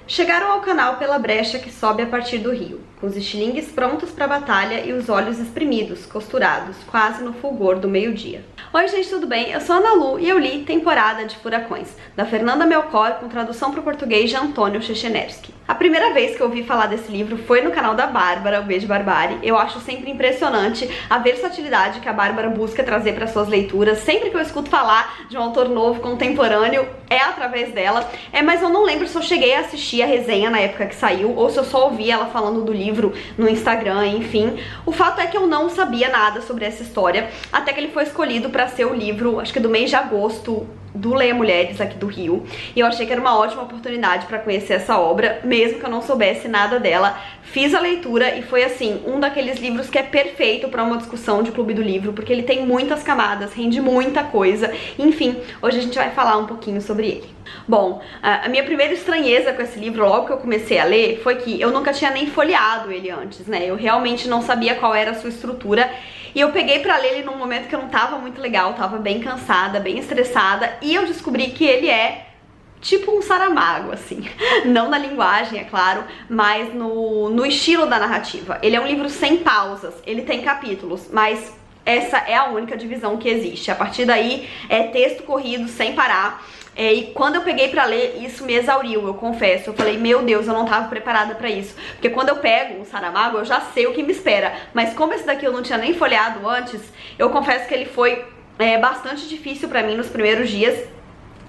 Chegaram ao canal pela brecha que sobe a partir do rio, com os estilingues prontos para a batalha e os olhos espremidos, costurados, quase no fulgor do meio-dia. Oi gente, tudo bem? Eu sou a Ana Lu e eu li Temporada de Furacões, da Fernanda Melchor, com tradução para o português de Antônio Chechenevski. A primeira vez que eu ouvi falar desse livro foi no canal da Bárbara, o Beijo Barbari. Eu acho sempre impressionante a versatilidade que a Bárbara busca trazer para suas leituras. Sempre que eu escuto falar de um autor novo, contemporâneo, é através dela. Mas eu não lembro se eu cheguei a assistir a resenha na época que saiu, ou se eu só ouvi ela falando do livro no Instagram, enfim. O fato é que eu não sabia nada sobre essa história, até que ele foi escolhido para ser o livro, acho que do mês de agosto, do Leia Mulheres aqui do Rio, e eu achei que era uma ótima oportunidade para conhecer essa obra, mesmo que eu não soubesse nada dela. Fiz a leitura e foi assim, um daqueles livros que é perfeito para uma discussão de clube do livro, porque ele tem muitas camadas, rende muita coisa. Enfim, hoje a gente vai falar um pouquinho sobre ele. Bom, a minha primeira estranheza com esse livro, logo que eu comecei a ler, foi que eu nunca tinha nem folheado ele antes, né? Eu realmente não sabia qual era a sua estrutura. E eu peguei pra ler ele num momento que eu não tava muito legal, tava bem cansada, bem estressada, e eu descobri que ele é tipo um Saramago, assim. Não na linguagem, é claro, mas no estilo da narrativa. Ele é um livro sem pausas, ele tem capítulos, mas essa é a única divisão que existe. A partir daí é texto corrido sem parar. E quando eu peguei pra ler, isso me exauriu, eu confesso. Eu falei, meu Deus, eu não tava preparada pra isso. Porque quando eu pego um Saramago, eu já sei o que me espera. Mas como esse daqui eu não tinha nem folheado antes, eu confesso que ele foi bastante difícil pra mim nos primeiros dias.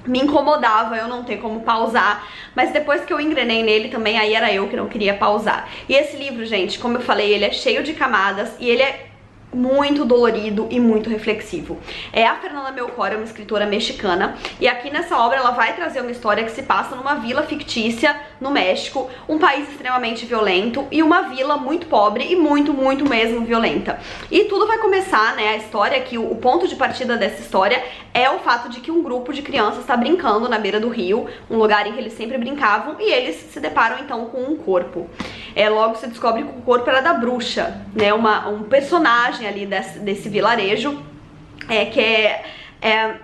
Me incomodava eu não ter como pausar, mas depois que eu engrenei nele também, aí era eu que não queria pausar. E esse livro, gente, como eu falei, ele é cheio de camadas e ele é muito dolorido e muito reflexivo. A Fernanda Melchor é uma escritora mexicana e aqui nessa obra ela vai trazer uma história que se passa numa vila fictícia no México, um país extremamente violento e uma vila muito pobre e muito mesmo violenta. E tudo vai começar, né, a história, que o ponto de partida dessa história é o fato de que um grupo de crianças está brincando na beira do rio, um lugar em que eles sempre brincavam, e eles se deparam então com um corpo. Logo se descobre que o corpo era da bruxa, né, um personagem ali desse vilarejo, que é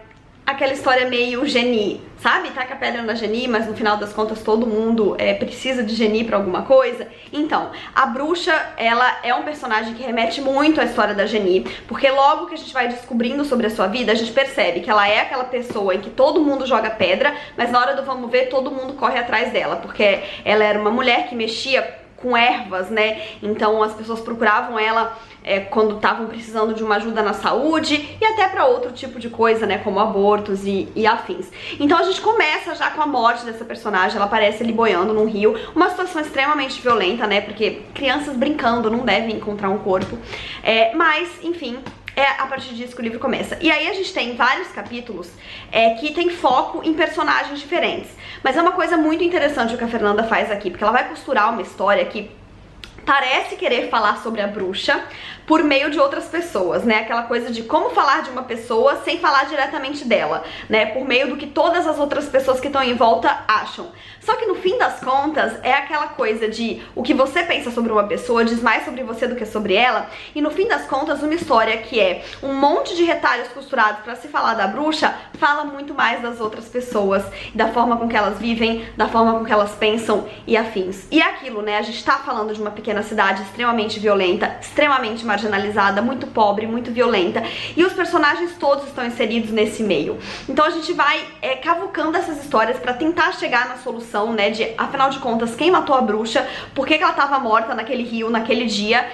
aquela história meio Geni, sabe? Taca a pedra na Geni, mas no final das contas todo mundo precisa de Geni pra alguma coisa. Então, a bruxa, ela é um personagem que remete muito à história da Geni, porque logo que a gente vai descobrindo sobre a sua vida, a gente percebe que ela é aquela pessoa em que todo mundo joga pedra, mas na hora do vamos ver, todo mundo corre atrás dela, porque ela era uma mulher que mexia com ervas, né? Então as pessoas procuravam ela quando estavam precisando de uma ajuda na saúde e até para outro tipo de coisa, né? Como abortos e afins. Então a gente começa já com a morte dessa personagem. Ela aparece ali boiando num rio, uma situação extremamente violenta, né? Porque crianças brincando não devem encontrar um corpo. Mas, enfim, a partir disso que o livro começa. E aí a gente tem vários capítulos que tem foco em personagens diferentes. Mas é uma coisa muito interessante o que a Fernanda faz aqui, porque ela vai costurar uma história que parece querer falar sobre a bruxa por meio de outras pessoas, né? Aquela coisa de como falar de uma pessoa sem falar diretamente dela, né? Por meio do que todas as outras pessoas que estão em volta acham. Só que no fim das contas é aquela coisa de o que você pensa sobre uma pessoa diz mais sobre você do que sobre ela. E no fim das contas uma história que é um monte de retalhos costurados pra se falar da bruxa fala muito mais das outras pessoas, da forma com que elas vivem, da forma com que elas pensam e afins. E é aquilo, né? A gente tá falando de uma pequena cidade extremamente violenta, extremamente marginalizada, muito pobre, muito violenta, e os personagens todos estão inseridos nesse meio. Então a gente vai cavucando essas histórias pra tentar chegar na solução, né, de, afinal de contas, quem matou a bruxa, por que ela tava morta naquele rio, naquele dia,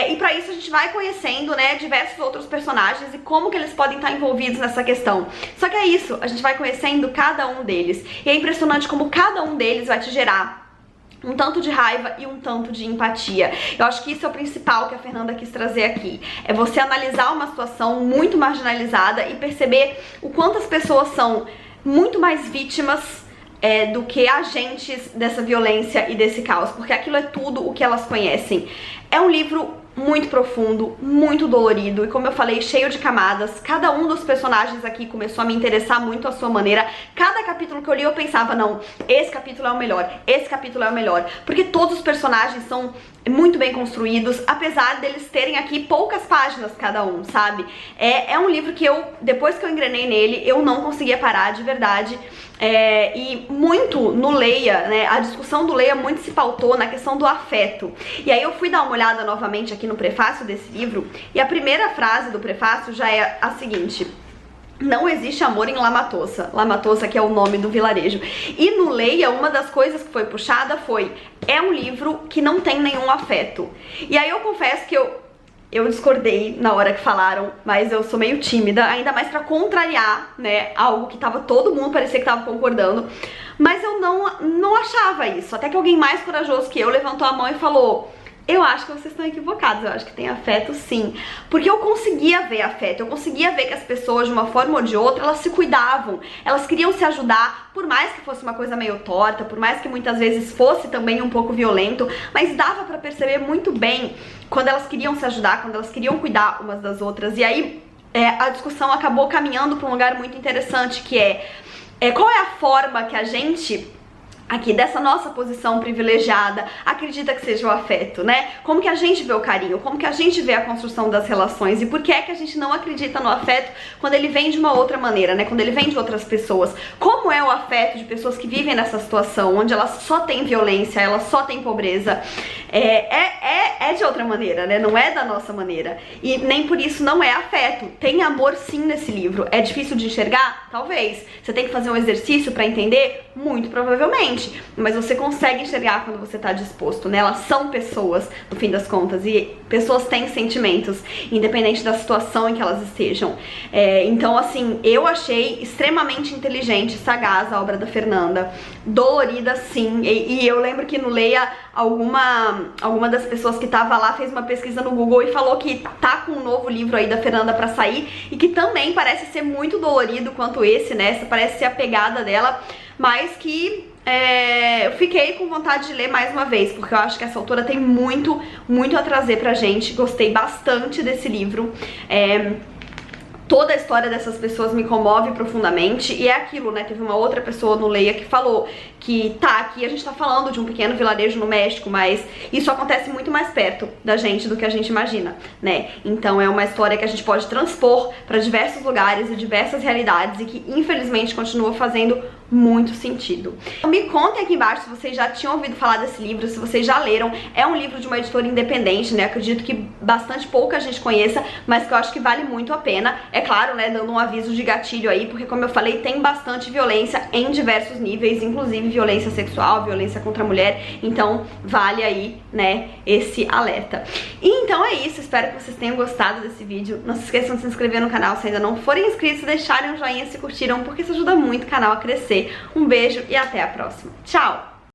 e pra isso a gente vai conhecendo, né, diversos outros personagens e como que eles podem estar envolvidos nessa questão. Só que é isso, a gente vai conhecendo cada um deles, e é impressionante como cada um deles vai te gerar um tanto de raiva e um tanto de empatia. Eu acho que isso é o principal que a Fernanda quis trazer aqui. É você analisar uma situação muito marginalizada e perceber o quanto as pessoas são muito mais vítimas do que agentes dessa violência e desse caos, porque aquilo é tudo o que elas conhecem. É um livro muito profundo, muito dolorido e, como eu falei, cheio de camadas. Cada um dos personagens aqui começou a me interessar muito à sua maneira. Cada capítulo que eu li eu pensava, não, esse capítulo é o melhor, esse capítulo é o melhor, porque todos os personagens são muito bem construídos, apesar deles terem aqui poucas páginas cada um, sabe? É um livro que depois que eu engrenei nele, eu não conseguia parar, de verdade. E muito no Leia, né, a discussão do Leia muito se pautou na questão do afeto. E aí eu fui dar uma olhada novamente aqui no prefácio desse livro, e a primeira frase do prefácio já é a seguinte: não existe amor em Lamatossa. Lamatossa, que é o nome do vilarejo. E no Leia, uma das coisas que foi puxada foi: é um livro que não tem nenhum afeto. E aí eu confesso que eu discordei na hora que falaram, mas eu sou meio tímida, ainda mais pra contrariar, né, algo que tava todo mundo, parecia que tava concordando, mas eu não achava isso, até que alguém mais corajoso que eu levantou a mão e falou: eu acho que vocês estão equivocados, eu acho que tem afeto sim. Porque eu conseguia ver afeto, eu conseguia ver que as pessoas, de uma forma ou de outra, elas se cuidavam, elas queriam se ajudar, por mais que fosse uma coisa meio torta, por mais que muitas vezes fosse também um pouco violento, mas dava pra perceber muito bem quando elas queriam se ajudar, quando elas queriam cuidar umas das outras. E aí a discussão acabou caminhando pra um lugar muito interessante, que qual é a forma que a gente, aqui dessa nossa posição privilegiada, acredita que seja o afeto, né? Como que a gente vê o carinho, como que a gente vê a construção das relações, e por que é que a gente não acredita no afeto quando ele vem de uma outra maneira, né? Quando ele vem de outras pessoas. Como é o afeto de pessoas que vivem nessa situação, onde elas só têm violência, elas só têm pobreza. É de outra maneira, né? Não é da nossa maneira. E nem por isso não é afeto. Tem amor sim nesse livro. É difícil de enxergar? Talvez. Você tem que fazer um exercício pra entender? Muito provavelmente. Mas você consegue enxergar quando você tá disposto, né? Elas são pessoas, no fim das contas, e pessoas têm sentimentos, independente da situação em que elas estejam. Então, assim, eu achei extremamente inteligente, sagaz a obra da Fernanda, dolorida sim, e eu lembro que no Leia, alguma das pessoas que tava lá fez uma pesquisa no Google e falou que tá com um novo livro aí da Fernanda pra sair, e que também parece ser muito dolorido quanto esse, né? Essa parece ser a pegada dela, mas que eu fiquei com vontade de ler mais uma vez, porque eu acho que essa autora tem muito, muito a trazer pra gente. Gostei bastante desse livro. Toda a história dessas pessoas me comove profundamente, e é aquilo, né? Teve uma outra pessoa no Leia que falou que aqui a gente tá falando de um pequeno vilarejo no México, mas isso acontece muito mais perto da gente do que a gente imagina, né? Então é uma história que a gente pode transpor pra diversos lugares e diversas realidades, e que infelizmente continua fazendo muito sentido. Me contem aqui embaixo se vocês já tinham ouvido falar desse livro, se vocês já leram. É um livro de uma editora independente, né? Acredito que bastante pouca gente conheça, mas que eu acho que vale muito a pena. É claro, né, dando um aviso de gatilho aí, porque como eu falei, tem bastante violência em diversos níveis, inclusive violência sexual, violência contra a mulher, então vale aí, né, esse alerta. E então é isso, espero que vocês tenham gostado desse vídeo. Não se esqueçam de se inscrever no canal se ainda não forem inscritos, deixarem um joinha se curtiram, porque isso ajuda muito o canal a crescer. Um beijo e até a próxima. Tchau!